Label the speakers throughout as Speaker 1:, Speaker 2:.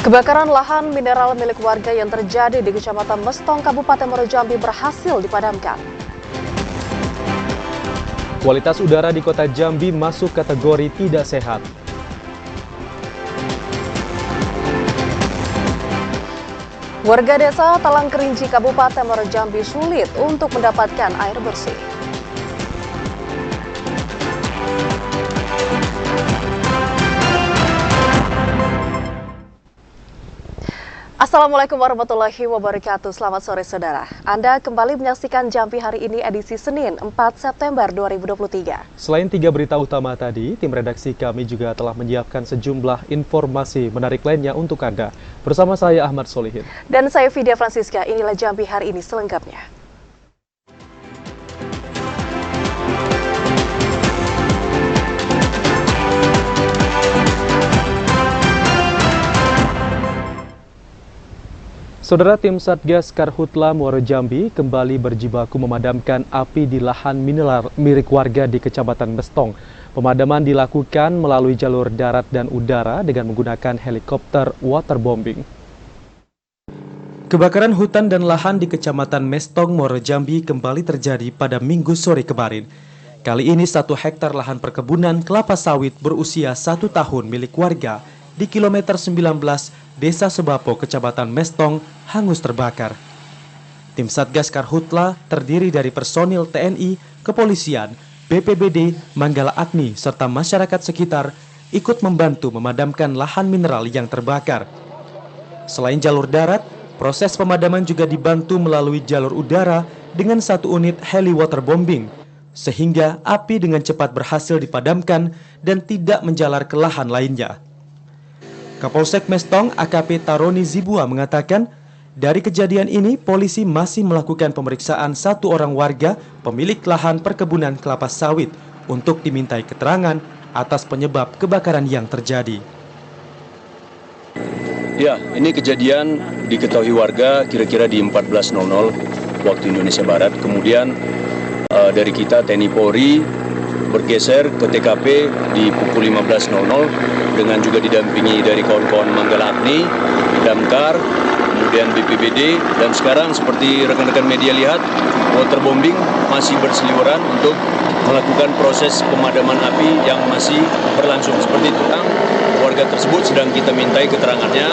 Speaker 1: Kebakaran lahan mineral milik warga yang terjadi di Kecamatan Mestong, Kabupaten Muaro Jambi berhasil dipadamkan.
Speaker 2: Kualitas udara di kota Jambi masuk kategori tidak sehat.
Speaker 1: Warga desa Talang Kerinci, Kabupaten Muaro Jambi sulit untuk mendapatkan air bersih. Assalamualaikum warahmatullahi wabarakatuh. Selamat sore saudara. Anda kembali menyaksikan Jambi hari ini edisi Senin 4 September 2023.
Speaker 2: Selain 3 berita utama tadi, tim redaksi kami juga telah menyiapkan sejumlah informasi menarik lainnya untuk Anda. Bersama saya Ahmad Solihin.
Speaker 1: Dan saya Vidya Francisca, inilah Jambi hari ini selengkapnya.
Speaker 2: Saudara, tim Satgas Karhutla Muaro Jambi kembali berjibaku memadamkan api di lahan mineral milik warga di Kecamatan Mestong. Pemadaman dilakukan melalui jalur darat dan udara dengan menggunakan helikopter waterbombing. Kebakaran hutan dan lahan di Kecamatan Mestong, Muaro Jambi kembali terjadi pada Minggu sore kemarin. Kali ini 1 hektar lahan perkebunan kelapa sawit berusia 1 tahun milik warga di kilometer 19 Desa Sebapo, Kecamatan Mestong, hangus terbakar. Tim Satgas Karhutla terdiri dari personil TNI, Kepolisian, BPBD, Manggala Agni, serta masyarakat sekitar ikut membantu memadamkan lahan mineral yang terbakar. Selain jalur darat, proses pemadaman juga dibantu melalui jalur udara dengan 1 unit heli waterbombing, sehingga api dengan cepat berhasil dipadamkan dan tidak menjalar ke lahan lainnya. Kapolsek Mestong AKP Taroni Zibua mengatakan, dari kejadian ini polisi masih melakukan pemeriksaan 1 orang warga pemilik lahan perkebunan kelapa sawit untuk dimintai keterangan atas penyebab kebakaran yang terjadi.
Speaker 3: Ya, ini kejadian diketahui warga kira-kira di 14.00 waktu Indonesia Barat. Kemudian dari kita TNI Polri bergeser ke TKP di pukul 15.00 dengan juga didampingi dari kawan-kawan Manggala Agni, Damkar, kemudian BPBD, dan sekarang seperti rekan-rekan media lihat, waterbombing masih berseliweran untuk melakukan proses pemadaman api yang masih berlangsung. Seperti itu, warga tersebut sedang kita mintai keterangannya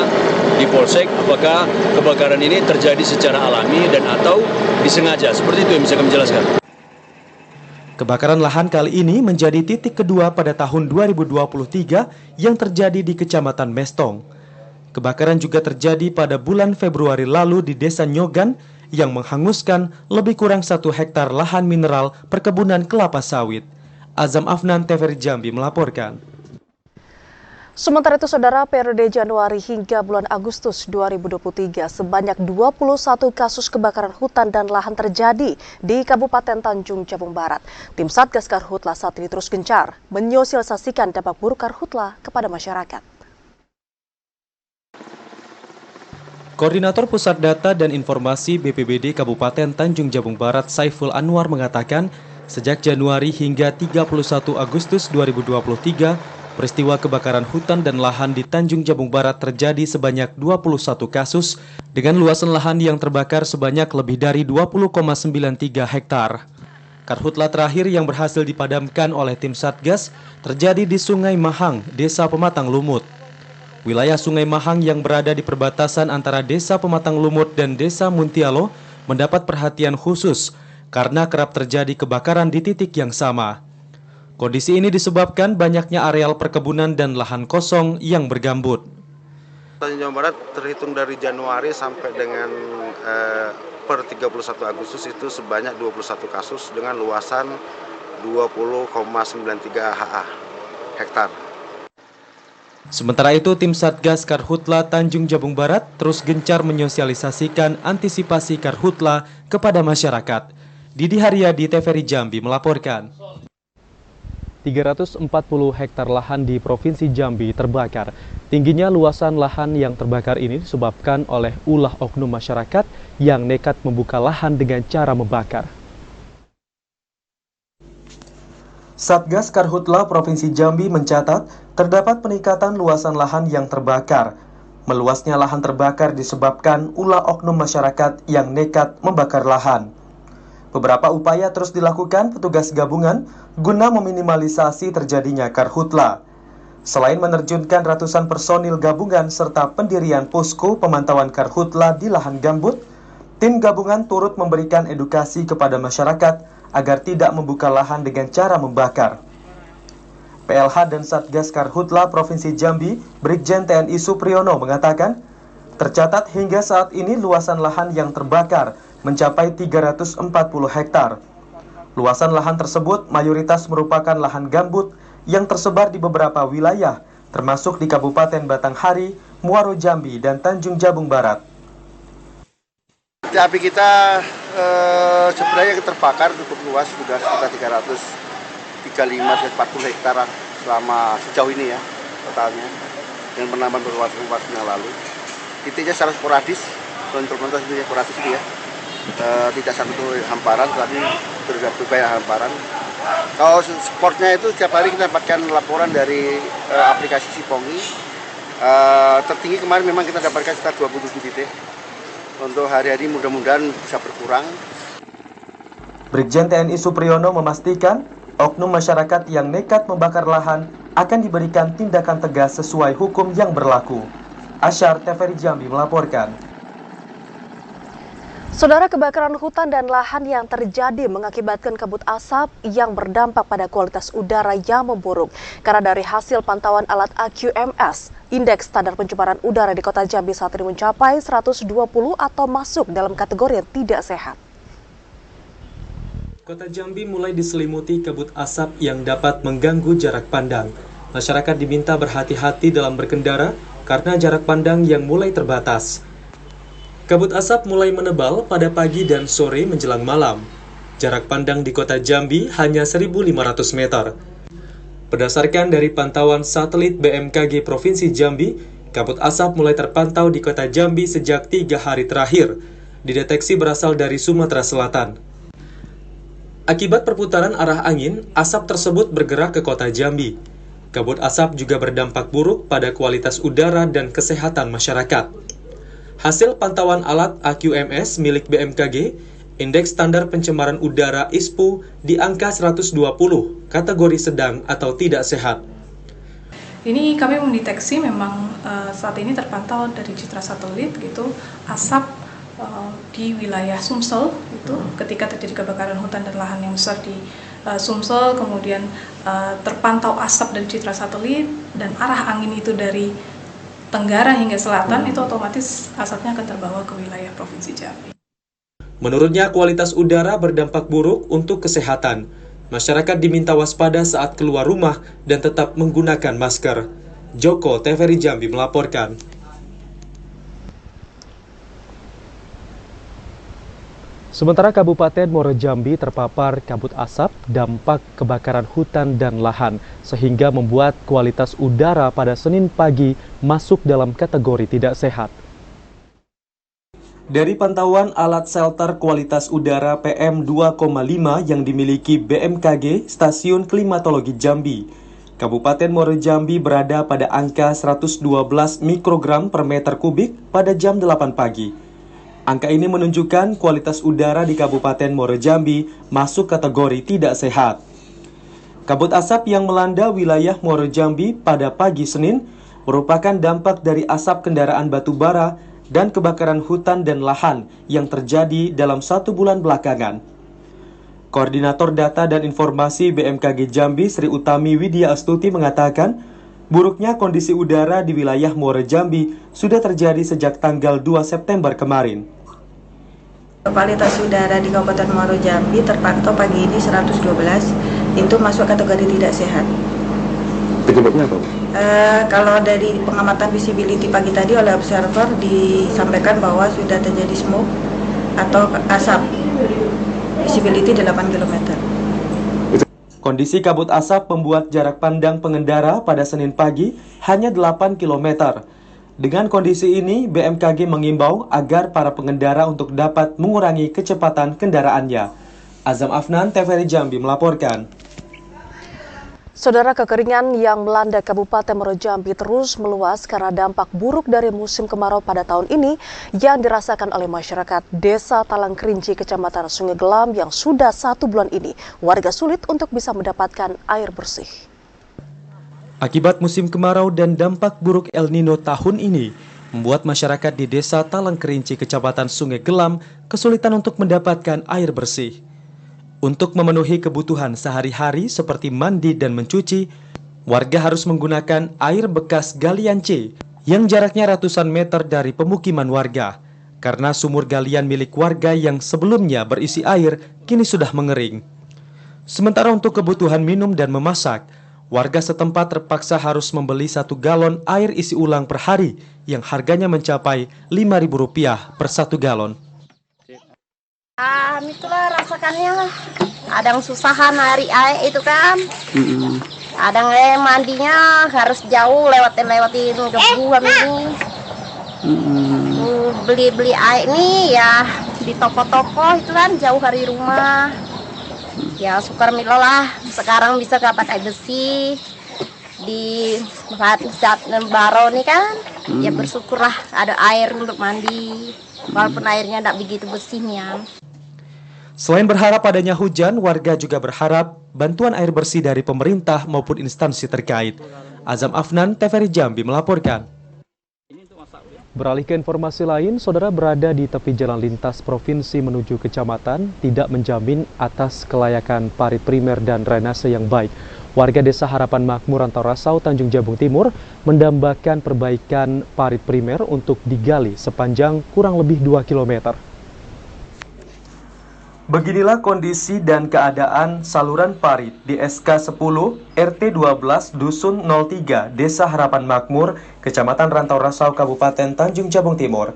Speaker 3: di Polsek, apakah kebakaran ini terjadi secara alami dan atau disengaja. Seperti itu yang bisa kami jelaskan.
Speaker 2: Kebakaran lahan kali ini menjadi titik kedua pada tahun 2023 yang terjadi di Kecamatan Mestong. Kebakaran juga terjadi pada bulan Februari lalu di Desa Nyogan yang menghanguskan lebih kurang 1 hektar lahan mineral perkebunan kelapa sawit. Azam Afnan, TVRI Jambi melaporkan.
Speaker 1: Sementara itu, saudara, periode Januari hingga bulan Agustus 2023, sebanyak 21 kasus kebakaran hutan dan lahan terjadi di Kabupaten Tanjung Jabung Barat. Tim Satgas Karhutla saat ini terus gencar menyosialisasikan dampak buruk Karhutla kepada masyarakat.
Speaker 2: Koordinator Pusat Data dan Informasi BPBD Kabupaten Tanjung Jabung Barat, Saiful Anwar mengatakan, sejak Januari hingga 31 Agustus 2023, peristiwa kebakaran hutan dan lahan di Tanjung Jabung Barat terjadi sebanyak 21 kasus dengan luasan lahan yang terbakar sebanyak lebih dari 20,93 hektar. Karhutla terakhir yang berhasil dipadamkan oleh tim Satgas terjadi di Sungai Mahang, Desa Pematang Lumut. Wilayah Sungai Mahang yang berada di perbatasan antara Desa Pematang Lumut dan Desa Muntialo mendapat perhatian khusus karena kerap terjadi kebakaran di titik yang sama. Kondisi ini disebabkan banyaknya areal perkebunan dan lahan kosong yang bergambut.
Speaker 4: Tanjung Jabung Barat terhitung dari Januari sampai dengan per 31 Agustus itu sebanyak 21 kasus dengan luasan 20,93 ha hektar.
Speaker 2: Sementara itu, tim Satgas Karhutla Tanjung Jabung Barat terus gencar menyosialisasikan antisipasi Karhutla kepada masyarakat. Didi Haryadi, TVRI Jambi melaporkan. 340 hektar lahan di Provinsi Jambi terbakar. Tingginya luasan lahan yang terbakar ini disebabkan oleh ulah oknum masyarakat yang nekat membuka lahan dengan cara membakar. Satgas Karhutla Provinsi Jambi mencatat terdapat peningkatan luasan lahan yang terbakar. Meluasnya lahan terbakar disebabkan ulah oknum masyarakat yang nekat membakar lahan. Beberapa upaya terus dilakukan petugas gabungan guna meminimalisasi terjadinya karhutla. Selain menerjunkan ratusan personil gabungan serta pendirian posko pemantauan karhutla di lahan gambut, tim gabungan turut memberikan edukasi kepada masyarakat agar tidak membuka lahan dengan cara membakar. PLH dan Satgas Karhutla Provinsi Jambi, Brigjen TNI Supriyono mengatakan, tercatat hingga saat ini luasan lahan yang terbakar mencapai 340 hektar. Luasan lahan tersebut mayoritas merupakan lahan gambut yang tersebar di beberapa wilayah, termasuk di Kabupaten Batanghari, Muaro Jambi, dan Tanjung Jabung Barat.
Speaker 5: Api kita sebenarnya terbakar cukup luas, sudah sekitar 335-40 hektar selama sejauh ini ya totalnya, dengan penambahan beberapa waktu yang lalu. Titiknya secara sporadis, implementasi itu sporadis itu ya, tidak satu hamparan, tapi berbagai hamparan. Kalau sportnya itu setiap hari kita dapatkan laporan dari aplikasi Sipongi. Tertinggi kemarin memang kita dapatkan sekitar 27 titik. Untuk hari-hari mudah-mudahan bisa berkurang.
Speaker 2: Brigjen TNI Supriyono memastikan oknum masyarakat yang nekat membakar lahan akan diberikan tindakan tegas sesuai hukum yang berlaku. Asyar TVRI Jambi melaporkan.
Speaker 1: Saudara, kebakaran hutan dan lahan yang terjadi mengakibatkan kabut asap yang berdampak pada kualitas udara yang memburuk. Karena dari hasil pantauan alat AQMS, indeks standar pencemaran udara di Kota Jambi saat ini mencapai 120 atau masuk dalam kategori yang tidak sehat.
Speaker 2: Kota Jambi mulai diselimuti kabut asap yang dapat mengganggu jarak pandang. Masyarakat diminta berhati-hati dalam berkendara karena jarak pandang yang mulai terbatas. Kabut asap mulai menebal pada pagi dan sore menjelang malam. Jarak pandang di Kota Jambi hanya 1.500 meter. Berdasarkan dari pantauan satelit BMKG Provinsi Jambi, kabut asap mulai terpantau di Kota Jambi sejak 3 hari terakhir. Dideteksi berasal dari Sumatera Selatan. Akibat perputaran arah angin, asap tersebut bergerak ke Kota Jambi. Kabut asap juga berdampak buruk pada kualitas udara dan kesehatan masyarakat. Hasil pantauan alat AQMS milik BMKG, indeks standar pencemaran udara ISPU di angka 120, kategori sedang atau tidak sehat.
Speaker 6: Ini kami mendeteksi memang saat ini terpantau dari citra satelit gitu asap di wilayah Sumsel itu ketika terjadi kebakaran hutan dan lahan yang besar di Sumsel, kemudian terpantau asap dari citra satelit dan arah angin itu dari tenggara hingga selatan, itu otomatis asapnya akan terbawa ke wilayah Provinsi Jambi.
Speaker 2: Menurutnya, kualitas udara berdampak buruk untuk kesehatan. Masyarakat diminta waspada saat keluar rumah dan tetap menggunakan masker. Joko, TVRI Jambi melaporkan. Sementara Kabupaten Muaro Jambi terpapar kabut asap dampak kebakaran hutan dan lahan, sehingga membuat kualitas udara pada Senin pagi masuk dalam kategori tidak sehat. Dari pantauan alat shelter kualitas udara PM 2,5 yang dimiliki BMKG Stasiun Klimatologi Jambi, Kabupaten Muaro Jambi berada pada angka 112 mikrogram per meter kubik pada jam 8 pagi. Angka ini menunjukkan kualitas udara di Kabupaten Muaro Jambi masuk kategori tidak sehat. Kabut asap yang melanda wilayah Muaro Jambi pada pagi Senin merupakan dampak dari asap kendaraan batubara dan kebakaran hutan dan lahan yang terjadi dalam 1 bulan belakangan. Koordinator Data dan Informasi BMKG Jambi Sri Utami Widya Astuti mengatakan, buruknya kondisi udara di wilayah Muaro Jambi sudah terjadi sejak tanggal 2 September kemarin.
Speaker 7: Kualitas udara di Kabupaten Muaro Jambi terpantau pagi ini 112, itu masuk kategori tidak sehat.
Speaker 8: Penyebabnya apa?
Speaker 7: Kalau dari pengamatan visibility pagi tadi oleh observer disampaikan bahwa sudah terjadi smoke atau asap, visibility 8 km.
Speaker 2: Kondisi kabut asap membuat jarak pandang pengendara pada Senin pagi hanya 8 km. Dengan kondisi ini, BMKG mengimbau agar para pengendara untuk dapat mengurangi kecepatan kendaraannya. Azam Afnan, TVRI Jambi melaporkan.
Speaker 1: Saudara, kekeringan yang melanda Kabupaten Muaro Jambi terus meluas karena dampak buruk dari musim kemarau pada tahun ini yang dirasakan oleh masyarakat Desa Talangkerinci, Kecamatan Sungai Gelam yang sudah 1 bulan ini warga sulit untuk bisa mendapatkan air bersih.
Speaker 2: Akibat musim kemarau dan dampak buruk El Nino tahun ini, membuat masyarakat di Desa Talangkerinci, Kecamatan Sungai Gelam kesulitan untuk mendapatkan air bersih. Untuk memenuhi kebutuhan sehari-hari seperti mandi dan mencuci, warga harus menggunakan air bekas galian C yang jaraknya ratusan meter dari pemukiman warga. Karena sumur galian milik warga yang sebelumnya berisi air kini sudah mengering. Sementara untuk kebutuhan minum dan memasak, warga setempat terpaksa harus membeli 1 galon air isi ulang per hari yang harganya mencapai Rp5.000 per 1 galon.
Speaker 9: Itulah rasakannya lah. Kadang susahan hari air itu kan. Kadang mandinya harus jauh lewatin gebuan ini. Beli air ini ya di toko-toko itu kan jauh dari rumah. Ya syukur milo lah. Sekarang bisa dapat air bersih di saat Baro nih kan. Ya bersyukurlah ada air untuk mandi. Walaupun airnya tidak begitu bersihnya.
Speaker 2: Selain berharap adanya hujan, warga juga berharap bantuan air bersih dari pemerintah maupun instansi terkait. Azam Afnan, TVRI Jambi melaporkan. Beralih ke informasi lain, saudara, berada di tepi jalan lintas provinsi menuju kecamatan tidak menjamin atas kelayakan parit primer dan drainase yang baik. Warga Desa Harapan Makmur Rantarasau, Tanjung Jabung Timur mendambakan perbaikan parit primer untuk digali sepanjang kurang lebih 2 km. Beginilah kondisi dan keadaan saluran parit di SK 10 RT 12 Dusun 03 Desa Harapan Makmur, Kecamatan Rantarasau, Kabupaten Tanjung Jabung Timur.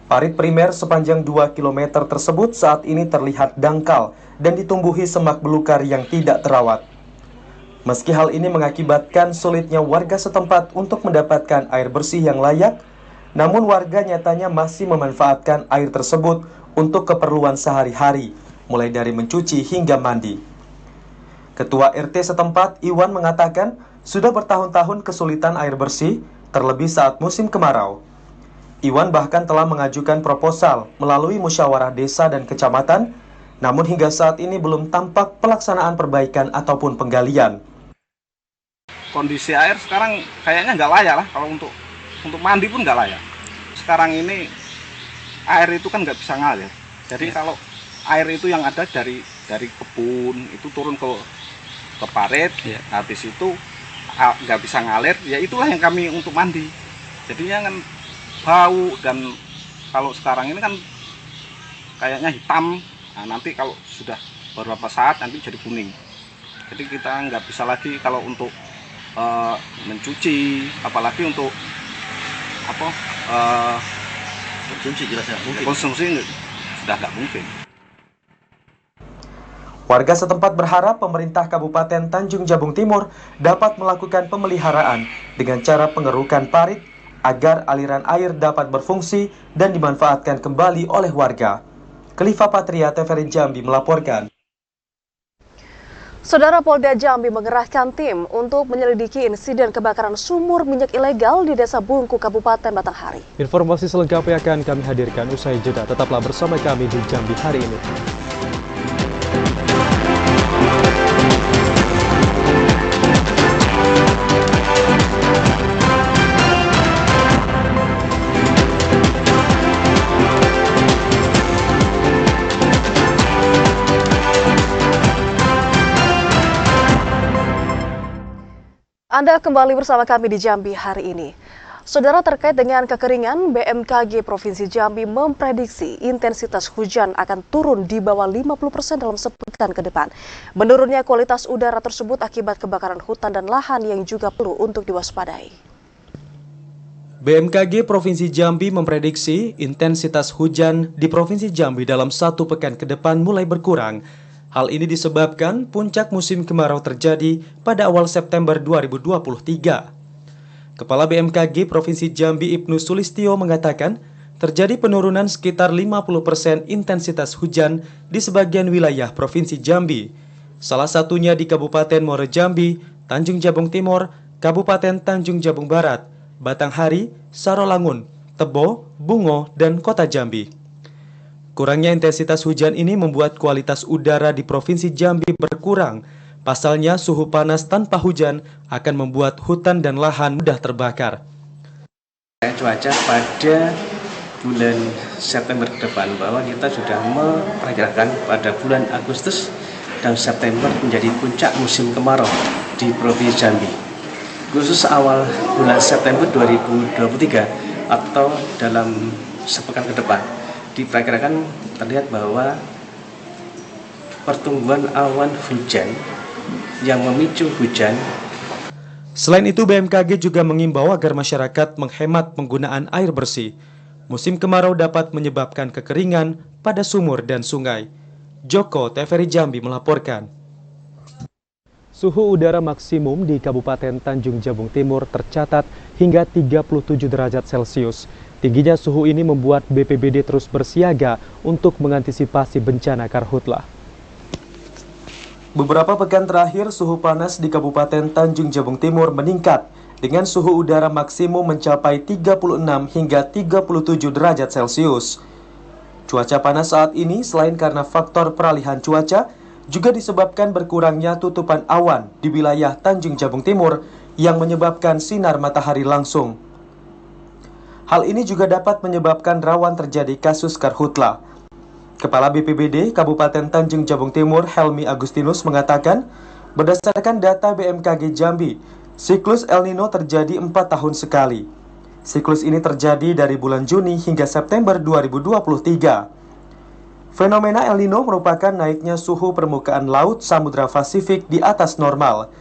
Speaker 2: Parit primer sepanjang 2 km tersebut saat ini terlihat dangkal dan ditumbuhi semak belukar yang tidak terawat. Meski hal ini mengakibatkan sulitnya warga setempat untuk mendapatkan air bersih yang layak, namun warga nyatanya masih memanfaatkan air tersebut untuk keperluan sehari-hari, mulai dari mencuci hingga mandi. Ketua RT setempat, Iwan, mengatakan sudah bertahun-tahun kesulitan air bersih, terlebih saat musim kemarau. Iwan bahkan telah mengajukan proposal melalui musyawarah desa dan kecamatan, namun hingga saat ini belum tampak pelaksanaan perbaikan ataupun penggalian.
Speaker 10: Kondisi air sekarang kayaknya nggak layak lah, kalau untuk mandi pun nggak layak. Sekarang ini air itu kan nggak bisa ngalir. Jadi kalau air itu yang ada dari kebun itu turun ke parit, habis itu nggak bisa ngalir, ya itulah yang kami untuk mandi. Jadinya kan bau, dan kalau sekarang ini kan kayaknya hitam. Nah, nanti kalau sudah beberapa saat nanti jadi kuning. Jadi kita nggak bisa lagi kalau untuk mencuci, apalagi untuk konsumsi sudah nggak mungkin.
Speaker 2: Warga setempat berharap pemerintah Kabupaten Tanjung Jabung Timur dapat melakukan pemeliharaan dengan cara pengerukan parit agar aliran air dapat berfungsi dan dimanfaatkan kembali oleh warga. Khalifa Patria, TVRI Jambi melaporkan.
Speaker 1: Saudara, Polda Jambi mengerahkan tim untuk menyelidiki insiden kebakaran sumur minyak ilegal di Desa Bungku, Kabupaten Batanghari.
Speaker 2: Informasi selengkapnya akan kami hadirkan usai jeda. Tetaplah bersama kami di Jambi hari ini.
Speaker 1: Anda kembali bersama kami di Jambi hari ini. Saudara, terkait dengan kekeringan, BMKG Provinsi Jambi memprediksi intensitas hujan akan turun di bawah 50% dalam sepekan ke depan. Menurunnya kualitas udara tersebut akibat kebakaran hutan dan lahan yang juga perlu untuk diwaspadai.
Speaker 2: BMKG Provinsi Jambi memprediksi intensitas hujan di Provinsi Jambi dalam 1 pekan ke depan mulai berkurang. Hal ini disebabkan puncak musim kemarau terjadi pada awal September 2023. Kepala BMKG Provinsi Jambi Ibnu Sulistyo mengatakan terjadi penurunan sekitar 50% intensitas hujan di sebagian wilayah Provinsi Jambi. Salah satunya di Kabupaten Muaro Jambi, Tanjung Jabung Timur, Kabupaten Tanjung Jabung Barat, Batanghari, Sarolangun, Tebo, Bungo, dan Kota Jambi. Kurangnya intensitas hujan ini membuat kualitas udara di Provinsi Jambi berkurang. Pasalnya, suhu panas tanpa hujan akan membuat hutan dan lahan mudah terbakar.
Speaker 11: Cuaca pada bulan September ke depan bahwa kita sudah memperkirakan pada bulan Agustus dan September menjadi puncak musim kemarau di Provinsi Jambi. Khusus awal bulan September 2023 atau dalam sepekan ke depan diperkirakan terlihat bahwa pertumbuhan awan hujan yang memicu hujan.
Speaker 2: Selain itu, BMKG juga mengimbau agar masyarakat menghemat penggunaan air bersih. Musim kemarau dapat menyebabkan kekeringan pada sumur dan sungai. Joko TVRI Jambi melaporkan. Suhu udara maksimum di Kabupaten Tanjung Jabung Timur tercatat hingga 37 derajat Celcius. Tingginya suhu ini membuat BPBD terus bersiaga untuk mengantisipasi bencana karhutlah. Beberapa pekan terakhir, suhu panas di Kabupaten Tanjung Jabung Timur meningkat dengan suhu udara maksimum mencapai 36 hingga 37 derajat Celcius. Cuaca panas saat ini selain karena faktor peralihan cuaca, juga disebabkan berkurangnya tutupan awan di wilayah Tanjung Jabung Timur yang menyebabkan sinar matahari langsung. Hal ini juga dapat menyebabkan rawan terjadi kasus karhutlah. Kepala BPBD Kabupaten Tanjung Jabung Timur, Helmi Agustinus, mengatakan, berdasarkan data BMKG Jambi, siklus El Nino terjadi 4 tahun sekali. Siklus ini terjadi dari bulan Juni hingga September 2023. Fenomena El Nino merupakan naiknya suhu permukaan laut Samudra Pasifik di atas normal.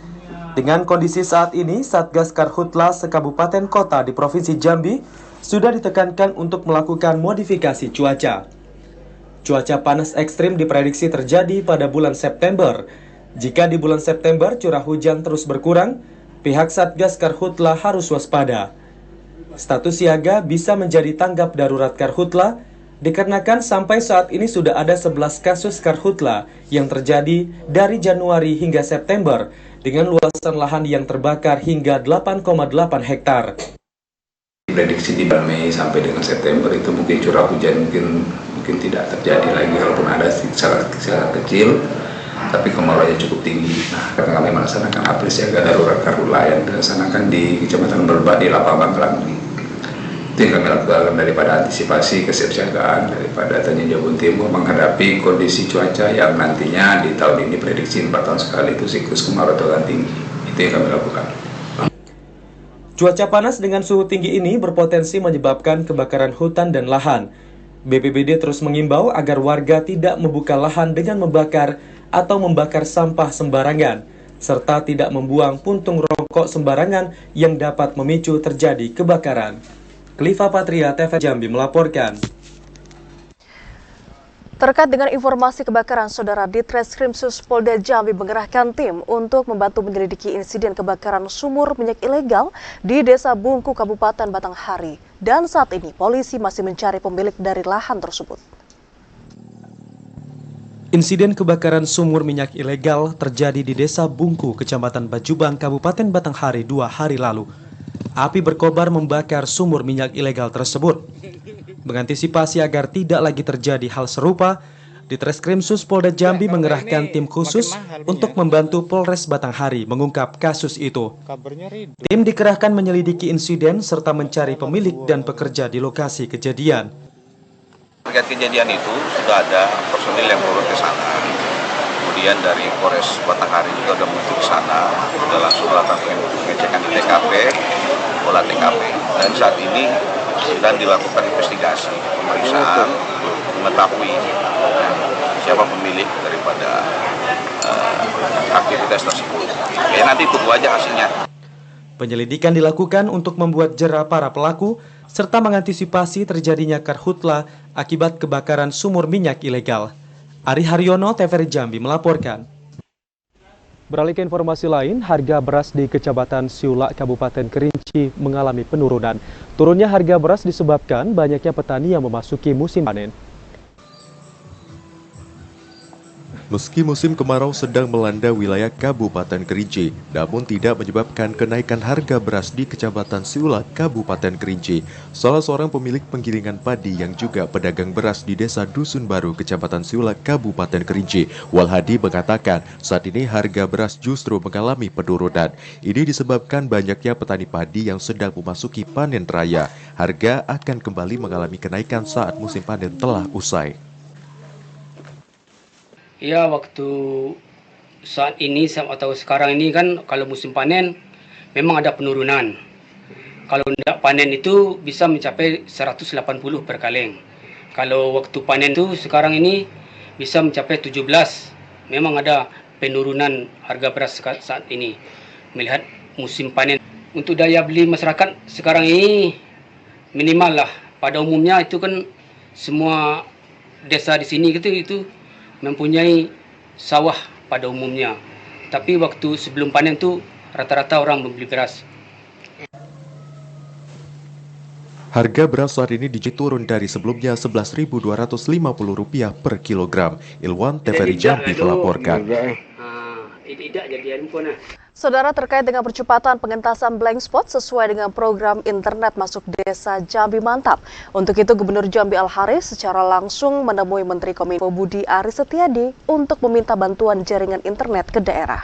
Speaker 2: Dengan kondisi saat ini, Satgas Karhutlah sekabupaten kota di Provinsi Jambi sudah ditekankan untuk melakukan modifikasi cuaca. Cuaca panas ekstrim diprediksi terjadi pada bulan September. Jika di bulan September curah hujan terus berkurang, pihak Satgas Karhutlah harus waspada. Status siaga bisa menjadi tanggap darurat karhutlah, dikarenakan sampai saat ini sudah ada 11 kasus karhutlah yang terjadi dari Januari hingga September, dengan luasan lahan yang terbakar hingga 8,8 hektar.
Speaker 12: Prediksi di bulan Mei sampai dengan September itu mungkin curah hujan mungkin tidak terjadi lagi, walaupun ada secara kecil, tapi kemarauannya cukup tinggi. Nah, karena kami melaksanakan apel siaga darurat karhutlah yang dilaksanakan di Kecamatan Berbak di Lapang Bangkalan. Itu yang kami lakukan daripada antisipasi kesiapsiagaan daripada Tanjung Jabung Timur menghadapi kondisi cuaca yang nantinya di tahun ini prediksi 4 tahun sekali itu siklus kemarau akan tinggi. Itu yang kami lakukan.
Speaker 2: Cuaca panas dengan suhu tinggi ini berpotensi menyebabkan kebakaran hutan dan lahan. BPBD terus mengimbau agar warga tidak membuka lahan dengan membakar atau membakar sampah sembarangan, serta tidak membuang puntung rokok sembarangan yang dapat memicu terjadi kebakaran. Kliva Patria, TVRI Jambi melaporkan.
Speaker 1: Terkait dengan informasi kebakaran, Saudara, Ditreskrimsus Polda Jambi mengerahkan tim untuk membantu menyelidiki insiden kebakaran sumur minyak ilegal di Desa Bungku, Kabupaten Batanghari. Dan saat ini, polisi masih mencari pemilik dari lahan tersebut.
Speaker 2: Insiden kebakaran sumur minyak ilegal terjadi di Desa Bungku, Kecamatan Bajubang, Kabupaten Batanghari 2 hari lalu. Api berkobar membakar sumur minyak ilegal tersebut. Mengantisipasi agar tidak lagi terjadi hal serupa, Ditreskrimsus Polda Jambi mengerahkan tim khusus untuk membantu Polres Batanghari mengungkap kasus itu. Tim dikerahkan menyelidiki insiden serta mencari pemilik dan pekerja di lokasi kejadian.
Speaker 13: Terkait kejadian itu sudah ada personil yang turun ke sana. Kemudian dari Polres Batanghari juga sudah menuju ke sana, sudah langsung melakukan pengecekan di TKP, olah TKP. Dan saat ini sedang dilakukan investigasi, pemeriksaan untuk mengetahui siapa pemilik daripada aktivitas tersebut. Ya, nanti tunggu aja hasilnya.
Speaker 2: Penyelidikan dilakukan untuk membuat jera para pelaku serta mengantisipasi terjadinya karhutlah akibat kebakaran sumur minyak ilegal. Ari Haryono, TVRI Jambi melaporkan. Beralih ke informasi lain, harga beras di Kecamatan Siulak, Kabupaten Kerinci mengalami penurunan. Turunnya harga beras disebabkan banyaknya petani yang memasuki musim panen.
Speaker 14: Meski musim kemarau sedang melanda wilayah Kabupaten Kerinci, namun tidak menyebabkan kenaikan harga beras di Kecamatan Siulak, Kabupaten Kerinci. Salah seorang pemilik penggilingan padi yang juga pedagang beras di Desa Dusun Baru, Kecamatan Siulak, Kabupaten Kerinci, Walhadi mengatakan saat ini harga beras justru mengalami penurunan. Ini disebabkan banyaknya petani padi yang sedang memasuki panen raya. Harga akan kembali mengalami kenaikan saat musim panen telah usai.
Speaker 15: Ya, waktu saat ini atau sekarang ini kan kalau musim panen memang ada penurunan. Kalau tidak panen itu bisa mencapai 180 per kaleng. Kalau waktu panen itu sekarang ini bisa mencapai 17. Memang ada penurunan harga beras saat ini. Melihat musim panen. Untuk daya beli masyarakat sekarang ini minimal lah. Pada umumnya itu kan semua desa di sini itu mempunyai sawah pada umumnya. Tapi waktu sebelum panen tu rata-rata orang membeli beras.
Speaker 14: Harga beras saat ini turun dari sebelumnya Rp11.250 per kilogram. Ilwan TVRI Jambi melaporkan.
Speaker 1: Saudara, terkait dengan percepatan pengentasan blank spot sesuai dengan program internet masuk desa Jambi Mantap. Untuk itu Gubernur Jambi Al-Haris secara langsung menemui Menteri Kominfo Budi Aris Setiadi untuk meminta bantuan jaringan internet ke daerah.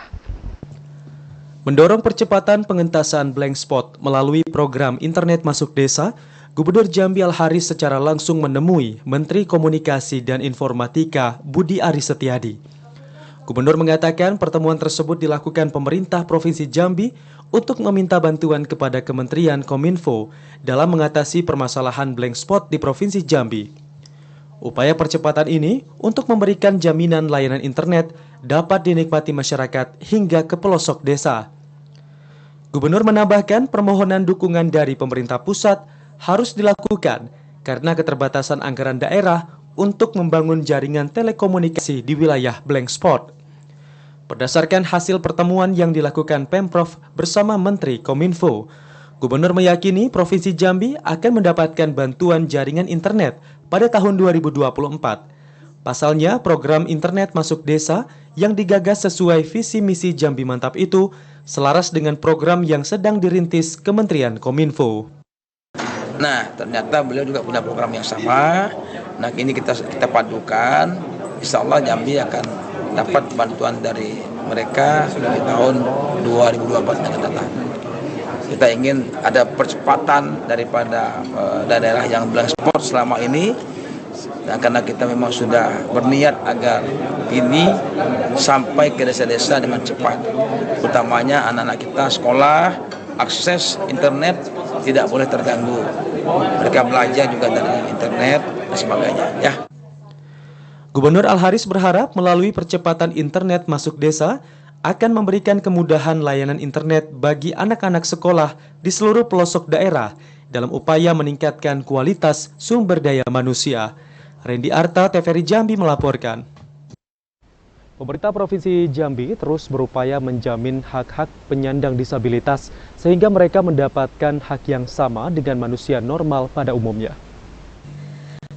Speaker 2: Mendorong percepatan pengentasan blank spot melalui program internet masuk desa, Gubernur Jambi Al-Haris secara langsung menemui Menteri Komunikasi dan Informatika Budi Aris Setiadi. Gubernur mengatakan pertemuan tersebut dilakukan pemerintah Provinsi Jambi untuk meminta bantuan kepada Kementerian Kominfo dalam mengatasi permasalahan blank spot di Provinsi Jambi. Upaya percepatan ini untuk memberikan jaminan layanan internet dapat dinikmati masyarakat hingga ke pelosok desa. Gubernur menambahkan permohonan dukungan dari pemerintah pusat harus dilakukan karena keterbatasan anggaran daerah untuk membangun jaringan telekomunikasi di wilayah blank spot. Berdasarkan hasil pertemuan yang dilakukan Pemprov bersama Menteri Kominfo, Gubernur meyakini Provinsi Jambi akan mendapatkan bantuan jaringan internet pada tahun 2024. Pasalnya, program internet masuk desa yang digagas sesuai visi misi Jambi Mantap itu selaras dengan program yang sedang dirintis Kementerian Kominfo.
Speaker 16: Nah, ternyata beliau juga punya program yang sama. Nah, ini kita padukan. Insya Allah Jambi akan dapat bantuan dari mereka di tahun 2024 yang akan datang. Kita ingin ada percepatan daripada daerah yang blank spot selama ini. Dan karena kita memang sudah berniat agar ini sampai ke desa-desa dengan cepat. Utamanya anak-anak kita sekolah, akses internet tidak boleh terganggu. Mereka belajar juga dari internet dan sebagainya, ya.
Speaker 2: Gubernur Al-Haris berharap melalui percepatan internet masuk desa akan memberikan kemudahan layanan internet bagi anak-anak sekolah di seluruh pelosok daerah dalam upaya meningkatkan kualitas sumber daya manusia. Randy Arta, TVRI Jambi melaporkan. Pemerintah Provinsi Jambi terus berupaya menjamin hak-hak penyandang disabilitas sehingga mereka mendapatkan hak yang sama dengan manusia normal pada umumnya.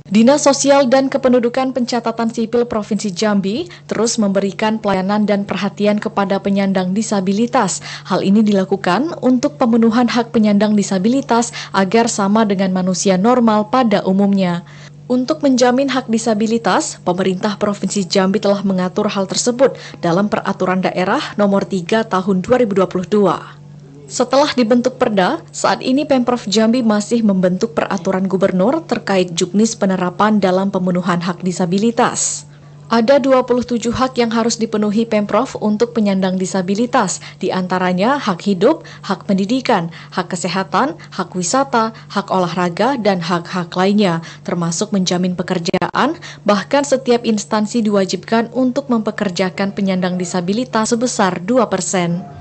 Speaker 17: Dinas Sosial dan Kependudukan Pencatatan Sipil Provinsi Jambi terus memberikan pelayanan dan perhatian kepada penyandang disabilitas. Hal ini dilakukan untuk pemenuhan hak penyandang disabilitas agar sama dengan manusia normal pada umumnya. Untuk menjamin hak disabilitas, pemerintah Provinsi Jambi telah mengatur hal tersebut dalam Peraturan Daerah Nomor 3 Tahun 2022. Setelah dibentuk Perda, saat ini Pemprov Jambi masih membentuk peraturan gubernur terkait juknis penerapan dalam pemenuhan hak disabilitas. Ada 27 hak yang harus dipenuhi Pemprov untuk penyandang disabilitas, di antaranya hak hidup, hak pendidikan, hak kesehatan, hak wisata, hak olahraga, dan hak-hak lainnya, termasuk menjamin pekerjaan, bahkan setiap instansi diwajibkan untuk mempekerjakan penyandang disabilitas sebesar 2%.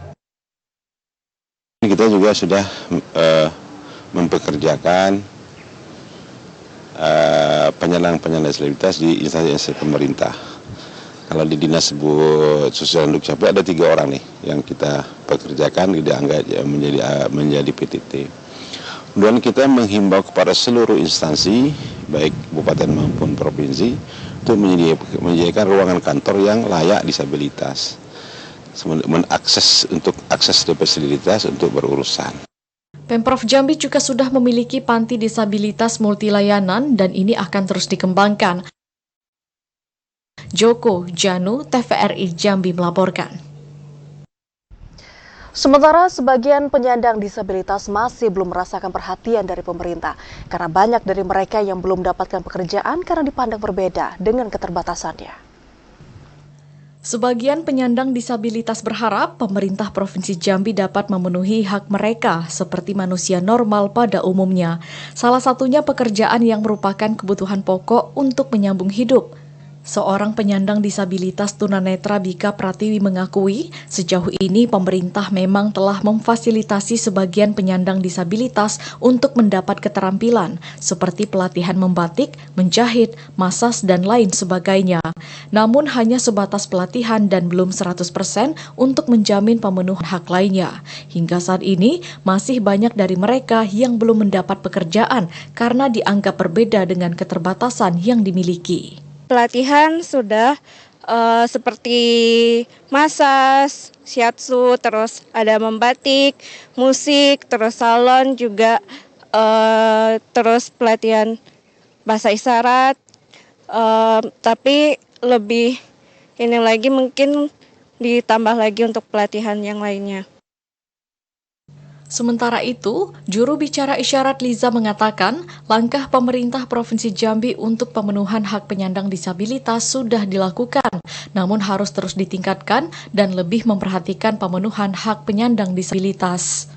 Speaker 18: Kita juga sudah mempekerjakan penyandang disabilitas di instansi pemerintah. Kalau di Dinas Sosial dan Dukcapil ada 3 orang nih yang kita pekerjakan, dianggap menjadi PTT. Kemudian kita menghimbau kepada seluruh instansi, baik kabupaten maupun provinsi, untuk menyediakan ruangan kantor yang layak disabilitas, untuk akses disabilitas untuk berurusan.
Speaker 17: Pemprov Jambi juga sudah memiliki panti disabilitas multilayanan dan ini akan terus dikembangkan. Joko Janu, TVRI Jambi melaporkan.
Speaker 1: Sementara sebagian penyandang disabilitas masih belum merasakan perhatian dari pemerintah karena banyak dari mereka yang belum mendapatkan pekerjaan karena dipandang berbeda dengan keterbatasannya.
Speaker 17: Sebagian penyandang disabilitas berharap pemerintah Provinsi Jambi dapat memenuhi hak mereka seperti manusia normal pada umumnya. Salah satunya pekerjaan yang merupakan kebutuhan pokok untuk menyambung hidup. Seorang penyandang disabilitas tunanetra Bika Pratiwi mengakui sejauh ini pemerintah memang telah memfasilitasi sebagian penyandang disabilitas untuk mendapat keterampilan seperti pelatihan membatik, menjahit, masas, dan lain sebagainya. Namun hanya sebatas pelatihan dan belum 100% untuk menjamin pemenuhan hak lainnya. Hingga saat ini masih banyak dari mereka yang belum mendapat pekerjaan karena dianggap berbeda dengan keterbatasan yang dimiliki.
Speaker 19: Pelatihan sudah seperti masas, shiatsu, terus ada membatik, musik, terus salon juga, terus pelatihan bahasa isyarat, tapi lebih ini lagi mungkin ditambah lagi untuk pelatihan yang lainnya.
Speaker 17: Sementara itu, juru bicara isyarat Liza mengatakan langkah pemerintah Provinsi Jambi untuk pemenuhan hak penyandang disabilitas sudah dilakukan, namun harus terus ditingkatkan dan lebih memperhatikan pemenuhan hak penyandang disabilitas.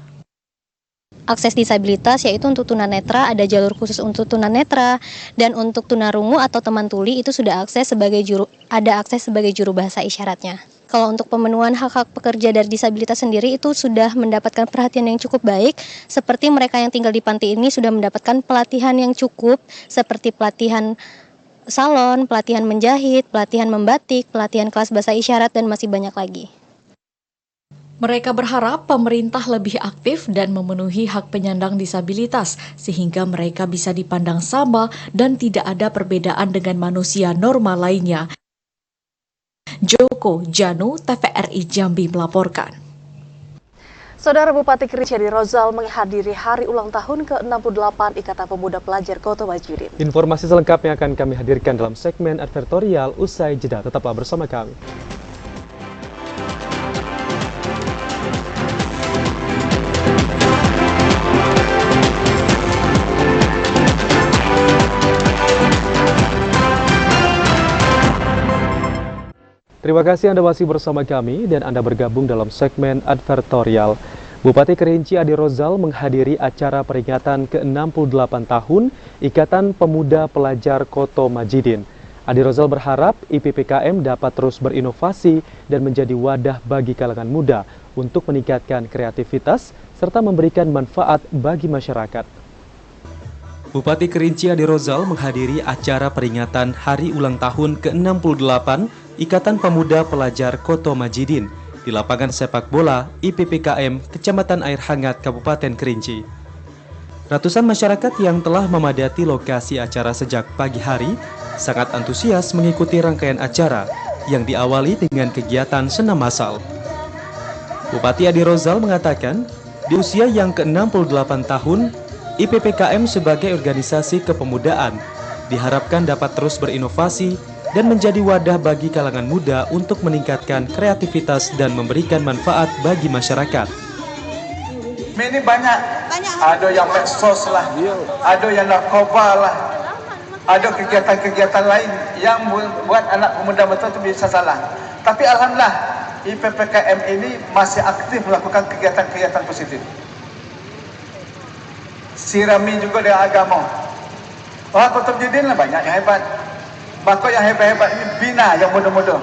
Speaker 20: Akses disabilitas yaitu untuk tunanetra ada jalur khusus untuk tunanetra dan untuk tunarungu atau teman tuli itu sudah ada akses sebagai juru bahasa isyaratnya. Kalau untuk pemenuhan hak-hak pekerja dari disabilitas sendiri itu sudah mendapatkan perhatian yang cukup baik, seperti mereka yang tinggal di panti ini sudah mendapatkan pelatihan yang cukup, seperti pelatihan salon, pelatihan menjahit, pelatihan membatik, pelatihan kelas bahasa isyarat, dan masih banyak lagi.
Speaker 17: Mereka berharap pemerintah lebih aktif dan memenuhi hak penyandang disabilitas, sehingga mereka bisa dipandang sama dan tidak ada perbedaan dengan manusia normal lainnya. Joko Janu, TVRI Jambi melaporkan.
Speaker 1: Saudara Bupati Kerinci Adi Rozal menghadiri hari ulang tahun ke-68 Ikatan Pemuda Pelajar Kota Majidin.
Speaker 2: Informasi selengkapnya akan kami hadirkan dalam segmen advertorial usai jeda. Tetaplah bersama kami. Terima kasih Anda masih bersama kami dan Anda bergabung dalam segmen advertorial. Bupati Kerinci Adi Rozal menghadiri acara peringatan ke-68 tahun Ikatan Pemuda Pelajar Kota Majidin. Adi Rozal berharap IPPKM dapat terus berinovasi dan menjadi wadah bagi kalangan muda untuk meningkatkan kreativitas serta memberikan manfaat bagi masyarakat. Bupati Kerinci Adi Rozal menghadiri acara peringatan Hari Ulang Tahun ke-68 Ikatan Pemuda Pelajar Kota Majidin di lapangan sepak bola IPPKM Kecamatan Air Hangat Kabupaten Kerinci. Ratusan masyarakat yang telah memadati lokasi acara sejak pagi hari sangat antusias mengikuti rangkaian acara yang diawali dengan kegiatan senam massal. Bupati Adi Rozal mengatakan, di usia yang ke-68 tahun, IPPKM sebagai organisasi kepemudaan diharapkan dapat terus berinovasi dan menjadi wadah bagi kalangan muda untuk meningkatkan kreativitas dan memberikan manfaat bagi masyarakat.
Speaker 21: Ini banyak. Ada yang medsos lah, ada yang narkoba lah, ada kegiatan-kegiatan lain yang buat anak pemuda betul itu bisa salah. Tapi alhamdulillah IPPKM ini masih aktif melakukan kegiatan-kegiatan positif. Sirami juga dengan agama. Wah, Kota Majidin lah banyak yang hebat. Maka yang hebat-hebat ini bina yang muda-muda.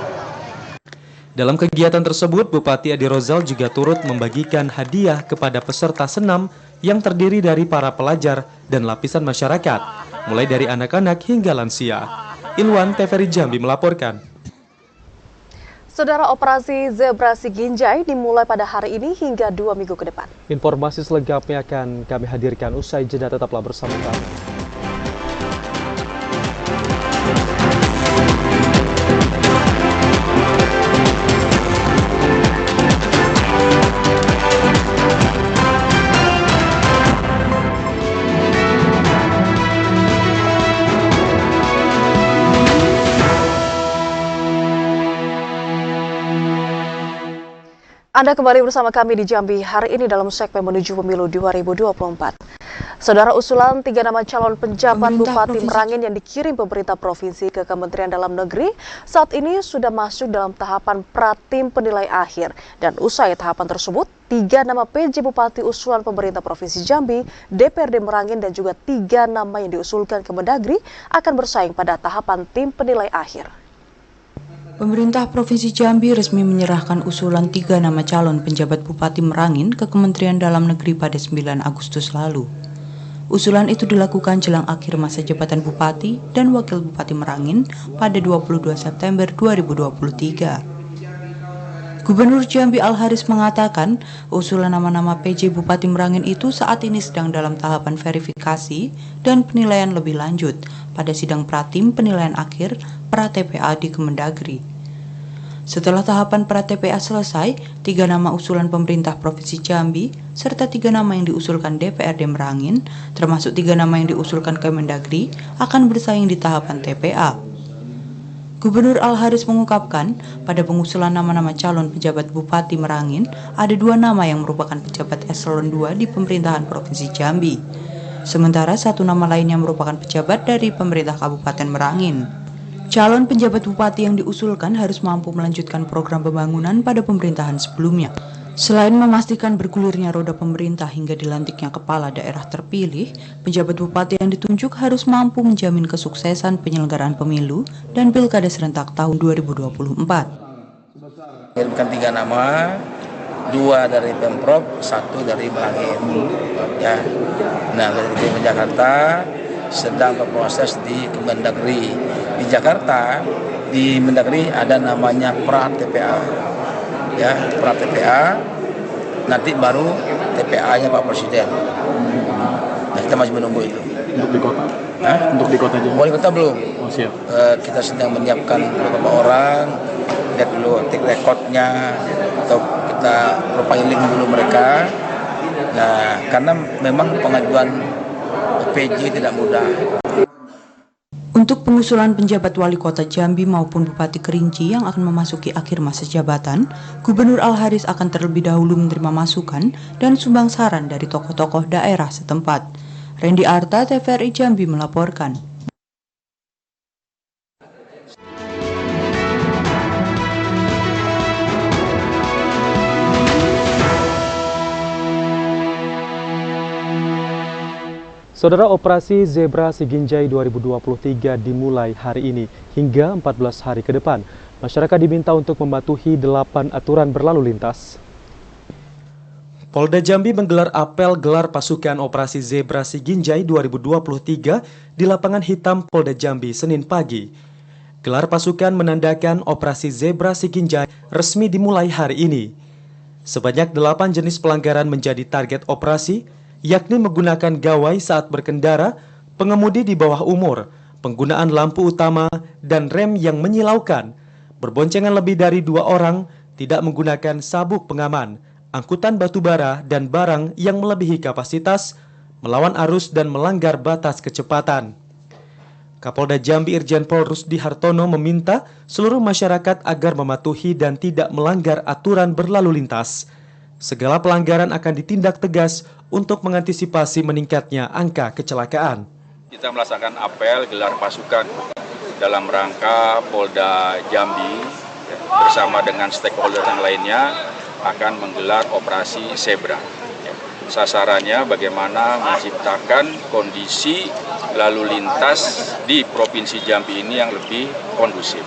Speaker 2: Dalam kegiatan tersebut, Bupati Adi Rozal juga turut membagikan hadiah kepada peserta senam yang terdiri dari para pelajar dan lapisan masyarakat, mulai dari anak-anak hingga lansia. Ilwan, TVRI Jambi melaporkan.
Speaker 1: Saudara, operasi Zebra Siginjai dimulai pada hari ini hingga 2 minggu ke depan.
Speaker 2: Informasi selengkapnya akan kami hadirkan usai jeda, tetaplah bersama kami.
Speaker 1: Anda kembali bersama kami di Jambi hari ini dalam segmen menuju pemilu 2024. Saudara, usulan 3 nama calon penjabat Bupati Merangin yang dikirim pemerintah provinsi ke Kementerian Dalam Negeri saat ini sudah masuk dalam tahapan pratim penilai akhir. Dan usai tahapan tersebut, 3 nama PJ Bupati usulan pemerintah Provinsi Jambi, DPRD Merangin dan juga 3 nama yang diusulkan ke Mendagri akan bersaing pada tahapan tim penilai akhir.
Speaker 3: Pemerintah Provinsi Jambi resmi menyerahkan usulan 3 nama calon penjabat Bupati Merangin ke Kementerian Dalam Negeri pada 9 Agustus lalu. Usulan itu dilakukan jelang akhir masa jabatan Bupati dan Wakil Bupati Merangin pada 22 September 2023. Gubernur Jambi Al-Haris mengatakan usulan nama-nama PJ Bupati Merangin itu saat ini sedang dalam tahapan verifikasi dan penilaian lebih lanjut pada sidang pratim penilaian akhir pra-TPA di Kemendagri. Setelah tahapan pra-TPA selesai, 3 nama usulan pemerintah Provinsi Jambi serta 3 nama yang diusulkan DPRD Merangin, termasuk 3 nama yang diusulkan Kemendagri, akan bersaing di tahapan TPA. Gubernur Al-Haris mengungkapkan, pada pengusulan nama-nama calon pejabat Bupati Merangin, ada 2 nama yang merupakan pejabat eselon 2 di pemerintahan Provinsi Jambi. Sementara 1 nama lainnya merupakan pejabat dari pemerintah Kabupaten Merangin. Calon penjabat bupati yang diusulkan harus mampu melanjutkan program pembangunan pada pemerintahan sebelumnya. Selain memastikan bergulirnya roda pemerintah hingga dilantiknya kepala daerah terpilih, penjabat bupati yang ditunjuk harus mampu menjamin kesuksesan penyelenggaraan pemilu dan pilkada serentak tahun 2024.
Speaker 16: Kirimkan 3 nama, 2 dari Pemprov, 1 dari Merangin. Ya. Nah, dari Jakarta sedang berproses di Kemendagri. Di Jakarta, di Mendagri ada namanya pra-TPA. Ya, pra-TPA, nanti baru TPA-nya Pak Presiden. Nah, kita masih menunggu itu.
Speaker 8: Untuk di kota?
Speaker 16: Hah?
Speaker 8: Untuk di kota juga?
Speaker 16: Oh, di kota belum.
Speaker 8: Oh, siap.
Speaker 16: Kita sedang menyiapkan beberapa orang, lihat dulu tik rekodnya, atau kita profiling dulu mereka. Nah, karena memang pengajuan PJ tidak mudah.
Speaker 3: Untuk pengusulan penjabat wali kota Jambi maupun Bupati Kerinci yang akan memasuki akhir masa jabatan, Gubernur Al-Haris akan terlebih dahulu menerima masukan dan sumbang saran dari tokoh-tokoh daerah setempat. Randy Arta, TVRI Jambi melaporkan.
Speaker 2: Saudara, operasi Zebra Siginjai 2023 dimulai hari ini hingga 14 hari ke depan. Masyarakat diminta untuk mematuhi 8 aturan berlalu lintas. Polda Jambi menggelar apel gelar pasukan operasi Zebra Siginjai 2023 di lapangan hitam Polda Jambi Senin pagi. Gelar pasukan menandakan operasi Zebra Siginjai resmi dimulai hari ini. Sebanyak 8 jenis pelanggaran menjadi target operasi, yakni menggunakan gawai saat berkendara, pengemudi di bawah umur, penggunaan lampu utama, dan rem yang menyilaukan, berboncengan lebih dari 2 orang, tidak menggunakan sabuk pengaman, angkutan batubara dan barang yang melebihi kapasitas, melawan arus dan melanggar batas kecepatan. Kapolda Jambi Irjen Pol Rusdi Hartono meminta seluruh masyarakat agar mematuhi dan tidak melanggar aturan berlalu lintas. Segala pelanggaran akan ditindak tegas untuk mengantisipasi meningkatnya angka kecelakaan.
Speaker 22: Kita melaksanakan apel gelar pasukan dalam rangka Polda Jambi bersama dengan stakeholder yang lainnya akan menggelar operasi Zebra. Sasarannya bagaimana menciptakan kondisi lalu lintas di Provinsi Jambi ini yang lebih kondusif.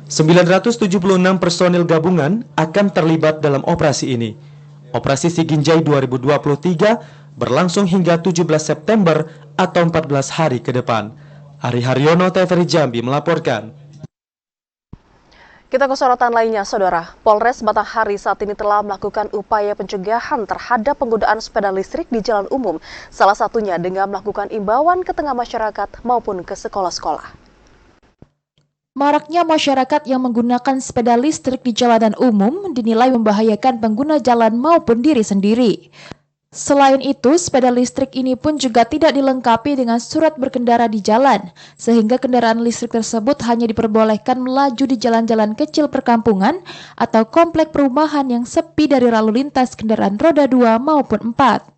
Speaker 2: 976 personil gabungan akan terlibat dalam operasi ini. Operasi Siginjai 2023 berlangsung hingga 17 September atau 14 hari ke depan. Ari Haryono, TVRI Jambi melaporkan.
Speaker 1: Kita ke sorotan lainnya, Saudara. Polres Batanghari saat ini telah melakukan upaya pencegahan terhadap penggunaan sepeda listrik di jalan umum. Salah satunya dengan melakukan imbauan ke tengah masyarakat maupun ke sekolah-sekolah.
Speaker 17: Maraknya masyarakat yang menggunakan sepeda listrik di jalanan umum dinilai membahayakan pengguna jalan maupun diri sendiri. Selain itu, sepeda listrik ini pun juga tidak dilengkapi dengan surat berkendara di jalan, sehingga kendaraan listrik tersebut hanya diperbolehkan melaju di jalan-jalan kecil perkampungan atau komplek perumahan yang sepi dari lalu lintas kendaraan roda 2 maupun 4.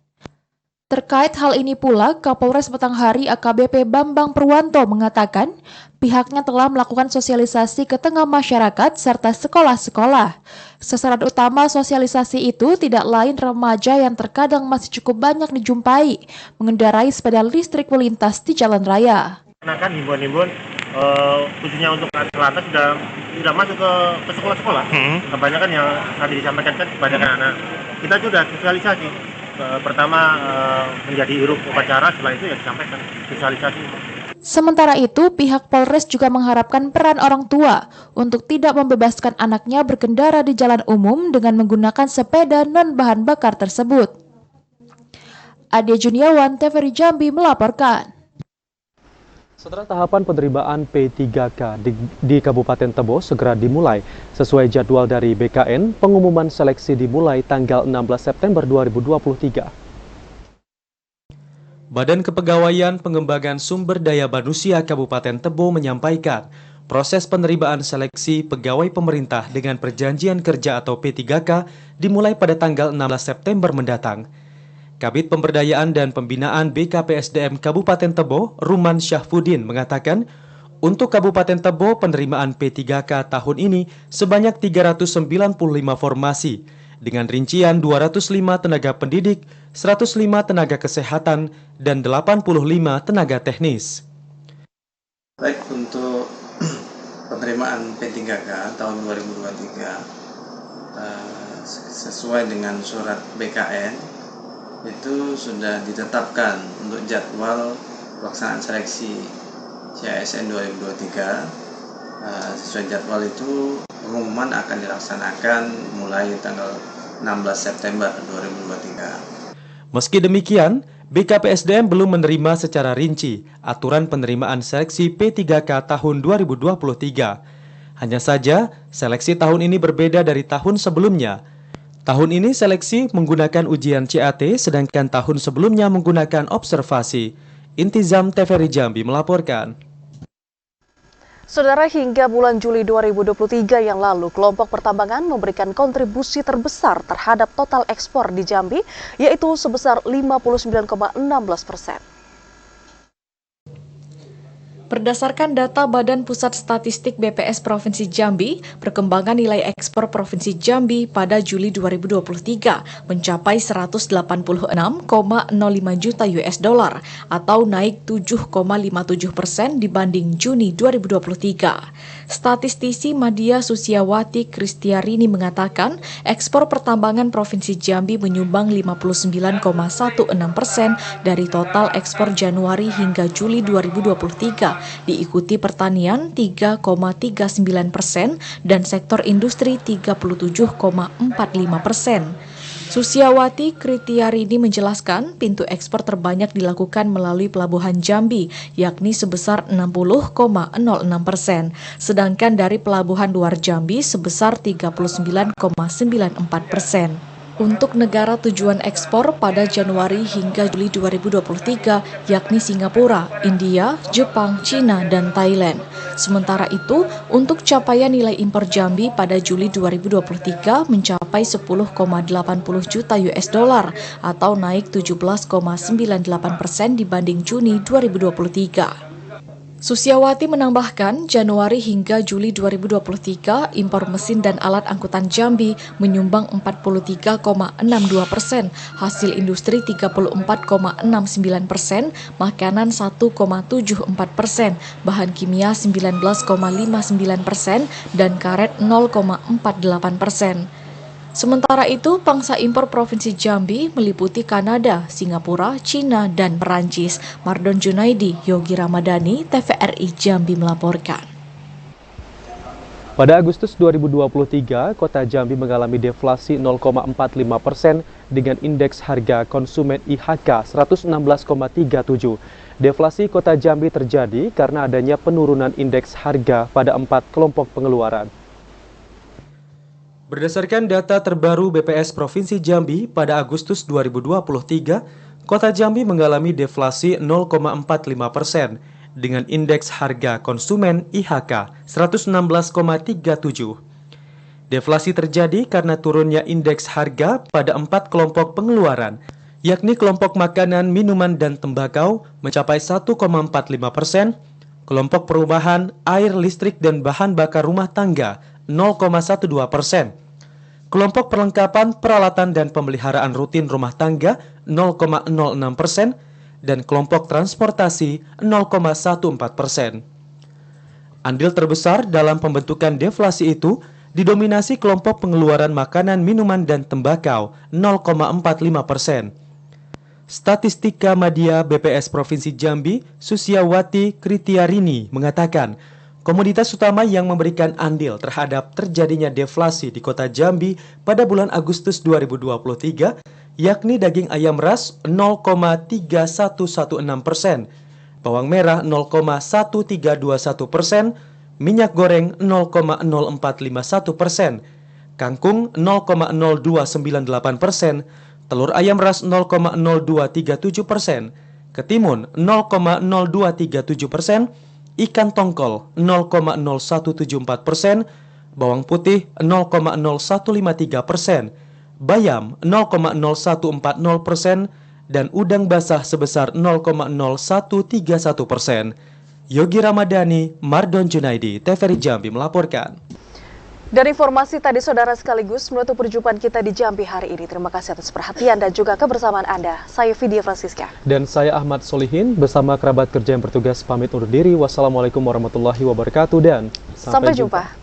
Speaker 17: Terkait hal ini pula, Kapolres Batanghari AKBP Bambang Purwanto mengatakan pihaknya telah melakukan sosialisasi ke tengah masyarakat serta sekolah-sekolah. Sasaran utama sosialisasi itu tidak lain remaja yang terkadang masih cukup banyak dijumpai mengendarai sepeda listrik melintas di jalan raya.
Speaker 4: Karena kan himbauan-himbauan khususnya untuk anak sudah masuk ke sekolah-sekolah. Kebanyakan yang tadi disampaikan kan kebanyakan anak. Kita sudah sosialisasi. Pertama menjadi huruf upacara, setelah itu ya disampaikan sosialisasi.
Speaker 17: Sementara itu, pihak Polres juga mengharapkan peran orang tua untuk tidak membebaskan anaknya berkendara di jalan umum dengan menggunakan sepeda non bahan bakar tersebut. Ade Juniawan, TVRI Jambi melaporkan.
Speaker 2: Setelah tahapan penerimaan P3K di Kabupaten Tebo segera dimulai. Sesuai jadwal dari BKN, pengumuman seleksi dimulai tanggal 16 September 2023. Badan Kepegawaian Pengembangan Sumber Daya Manusia Kabupaten Tebo menyampaikan, proses penerimaan seleksi pegawai pemerintah dengan perjanjian kerja atau P3K dimulai pada tanggal 16 September mendatang. Kabid Pemberdayaan dan Pembinaan BKPSDM Kabupaten Tebo, Ruman Syahfuddin mengatakan, untuk Kabupaten Tebo penerimaan P3K tahun ini sebanyak 395 formasi, dengan rincian 205 tenaga pendidik, 105 tenaga kesehatan, dan 85 tenaga teknis.
Speaker 11: Baik, untuk penerimaan P3K tahun 2023 sesuai dengan surat BKN, itu sudah ditetapkan untuk jadwal pelaksanaan seleksi CASN 2023. Sesuai jadwal itu pengumuman akan dilaksanakan mulai tanggal 16 September 2023.
Speaker 2: Meski demikian, BKPSDM belum menerima secara rinci aturan penerimaan seleksi P3K tahun 2023. Hanya saja, seleksi tahun ini berbeda dari tahun sebelumnya. Tahun ini seleksi menggunakan ujian CAT, sedangkan tahun sebelumnya menggunakan observasi. Intizam TVRI Jambi melaporkan.
Speaker 1: Saudara, hingga bulan Juli 2023 yang lalu, kelompok pertambangan memberikan kontribusi terbesar terhadap total ekspor di Jambi, yaitu sebesar 59,16%.
Speaker 17: Berdasarkan data Badan Pusat Statistik BPS Provinsi Jambi, perkembangan nilai ekspor Provinsi Jambi pada Juli 2023 mencapai 186,05 juta US$ atau naik 7,57% dibanding Juni 2023. Statistisi Madya Susiawati Kristiarini mengatakan, ekspor pertambangan Provinsi Jambi menyumbang 59,16% dari total ekspor Januari hingga Juli 2023, diikuti pertanian 3,39% dan sektor industri 37,45%. Susiawati Kritiarini menjelaskan pintu ekspor terbanyak dilakukan melalui Pelabuhan Jambi, yakni sebesar 60,06%, sedangkan dari Pelabuhan Luar Jambi sebesar 39,94%. Untuk negara tujuan ekspor pada Januari hingga Juli 2023, yakni Singapura, India, Jepang, Cina, dan Thailand. Sementara itu, untuk capaian nilai impor Jambi pada Juli 2023 mencapai 10,80 juta US$ atau naik 17,98% dibanding Juni 2023. Susiawati menambahkan, Januari hingga Juli 2023, impor mesin dan alat angkutan Jambi menyumbang 43,62%, hasil industri 34,69%, makanan 1,74%, bahan kimia 19,59%, dan karet 0,48%. Sementara itu, pangsa impor Provinsi Jambi meliputi Kanada, Singapura, Cina, dan Perancis. Mardon Junaidi, Yogi Ramadhani, TVRI Jambi melaporkan.
Speaker 2: Pada Agustus 2023, Kota Jambi mengalami deflasi 0,45% dengan indeks harga konsumen IHK 116,37. Deflasi Kota Jambi terjadi karena adanya penurunan indeks harga pada 4 kelompok pengeluaran. Berdasarkan data terbaru BPS Provinsi Jambi pada Agustus 2023, Kota Jambi mengalami deflasi 0,45% dengan indeks harga konsumen IHK 116,37. Deflasi terjadi karena turunnya indeks harga pada 4 kelompok pengeluaran, yakni kelompok makanan, minuman, dan tembakau mencapai 1,45%, kelompok perumahan, air, listrik, dan bahan bakar rumah tangga 0,12%, kelompok perlengkapan, peralatan, dan pemeliharaan rutin rumah tangga 0,06%, dan kelompok transportasi 0,14%. Andil terbesar dalam pembentukan deflasi itu didominasi kelompok pengeluaran makanan, minuman, dan tembakau 0,45%. Statistika Media BPS Provinsi Jambi, Susiawati Kritiarini mengatakan, komoditas utama yang memberikan andil terhadap terjadinya deflasi di Kota Jambi pada bulan Agustus 2023, yakni daging ayam ras 0,3116%, bawang merah 0,1321%, minyak goreng 0,0451%, kangkung 0,0298%, telur ayam ras 0,0237%, ketimun 0,0237%, ikan tongkol 0,0174%, bawang putih 0,0153%, bayam 0,0140%, dan udang basah sebesar 0,0131%. Yogi Ramadhani, Mardon Junaidi, TVRI Jambi melaporkan.
Speaker 1: Dan informasi tadi saudara sekaligus menutup perjumpaan kita di Jambi hari ini. Terima kasih atas perhatian dan juga kebersamaan Anda. Saya Vidya Francisca.
Speaker 2: Dan saya Ahmad Solihin bersama kerabat kerja yang bertugas pamit undur diri. Wassalamualaikum warahmatullahi wabarakatuh dan
Speaker 1: sampai jumpa.